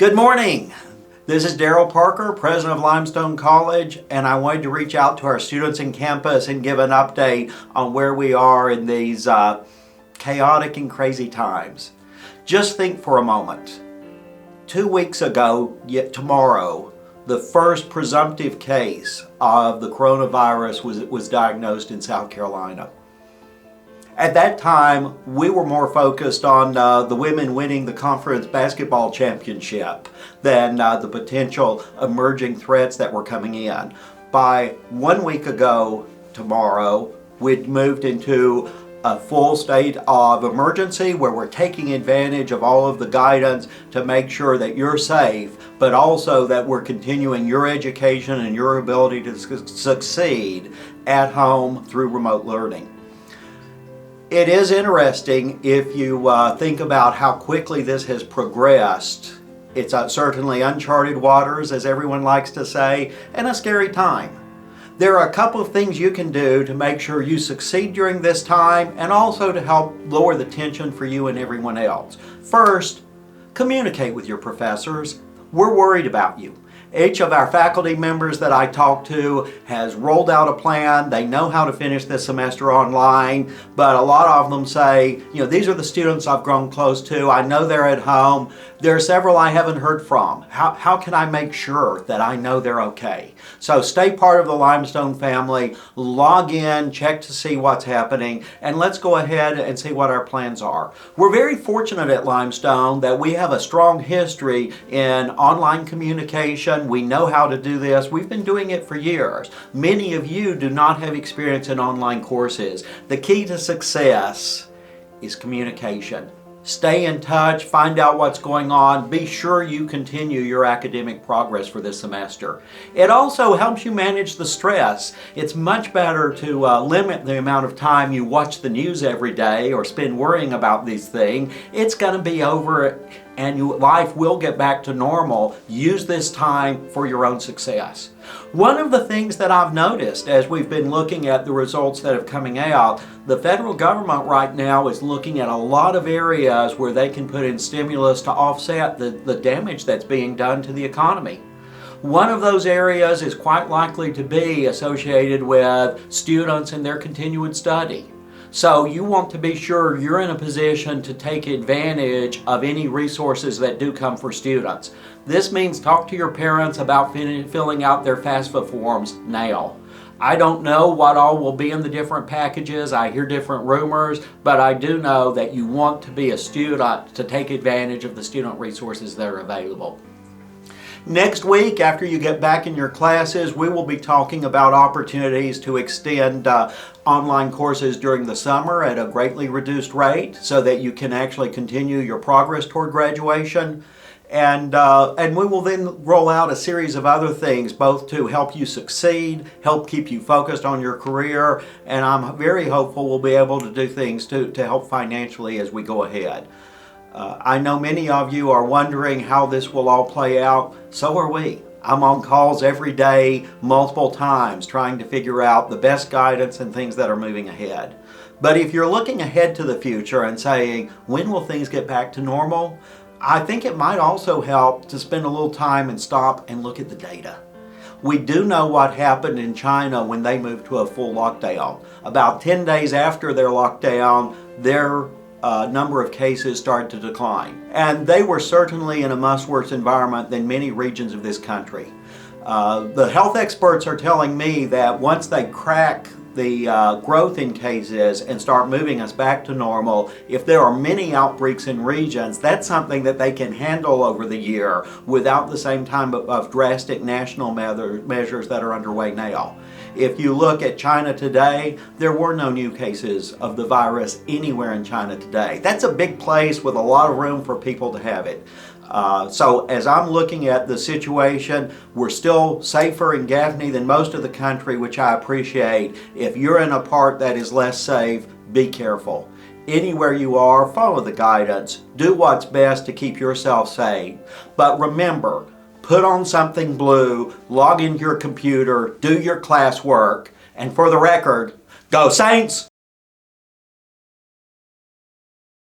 Good morning. This is Darrell Parker, president of Limestone College, and I wanted to reach out to our students in campus and give an update on where we are in these chaotic and crazy times. Just think for a moment. 2 weeks ago, yet tomorrow, the first presumptive case of the coronavirus was diagnosed in South Carolina. At that time, we were more focused on the women winning the conference basketball championship than the potential emerging threats that were coming in. By 1 week ago tomorrow, we'd moved into a full state of emergency where we're taking advantage of all of the guidance to make sure that you're safe, but also that we're continuing your education and your ability to succeed at home through remote learning. It is interesting if you think about how quickly this has progressed. It's certainly uncharted waters, as everyone likes to say, and a scary time. There are a couple of things you can do to make sure you succeed during this time and also to help lower the tension for you and everyone else. First, communicate with your professors. We're worried about you. Each of our faculty members that I talk to has rolled out a plan. They know how to finish this semester online, but a lot of them say, these are the students I've grown close to. I know they're at home. There are several I haven't heard from. How can I make sure that I know they're okay? So stay part of the Limestone family, log in, check to see what's happening, and let's go ahead and see what our plans are. We're very fortunate at Limestone that we have a strong history in online communication. We know how to do this. We've been doing it for years. Many of you do not have experience in online courses. The key to success is communication. Stay in touch, find out what's going on, be sure you continue your academic progress for this semester. It also helps you manage the stress. It's much better to limit the amount of time you watch the news every day or spend worrying about these things. It's going to be over and life will get back to normal. Use this time for your own success. One of the things that I've noticed as we've been looking at the results that are coming out, the federal government right now is looking at a lot of areas where they can put in stimulus to offset the damage that's being done to the economy. One of those areas is quite likely to be associated with students and their continued study. So you want to be sure you're in a position to take advantage of any resources that do come for students. This means talk to your parents about filling out their FAFSA forms now. I don't know what all will be in the different packages. I hear different rumors, but I do know that you want to be a student to take advantage of the student resources that are available. Next week, after you get back in your classes, we will be talking about opportunities to extend online courses during the summer at a greatly reduced rate so that you can actually continue your progress toward graduation. And we will then roll out a series of other things, both to help you succeed, help keep you focused on your career, and I'm very hopeful we'll be able to do things to help financially as we go ahead. I know many of you are wondering how this will all play out. So are we. I'm on calls every day, multiple times, trying to figure out the best guidance and things that are moving ahead. But if you're looking ahead to the future and saying, when will things get back to normal? I think it might also help to spend a little time and stop and look at the data. We do know what happened in China when they moved to a full lockdown. About 10 days after their lockdown, their number of cases started to decline. And they were certainly in a much worse environment than many regions of this country. The health experts are telling me that once they crack the growth in cases and start moving us back to normal, if there are many outbreaks in regions, that's something that they can handle over the year without the same time of drastic national measures that are underway now. If you look at China today, there were no new cases of the virus anywhere in China today. That's a big place with a lot of room for people to have it. So as I'm looking at the situation, we're still safer in Gaffney than most of the country, which I appreciate. If you're in a part that is less safe, be careful. Anywhere you are, follow the guidance. Do what's best to keep yourself safe. But remember, put on something blue, log into your computer, do your classwork, and for the record, go Saints!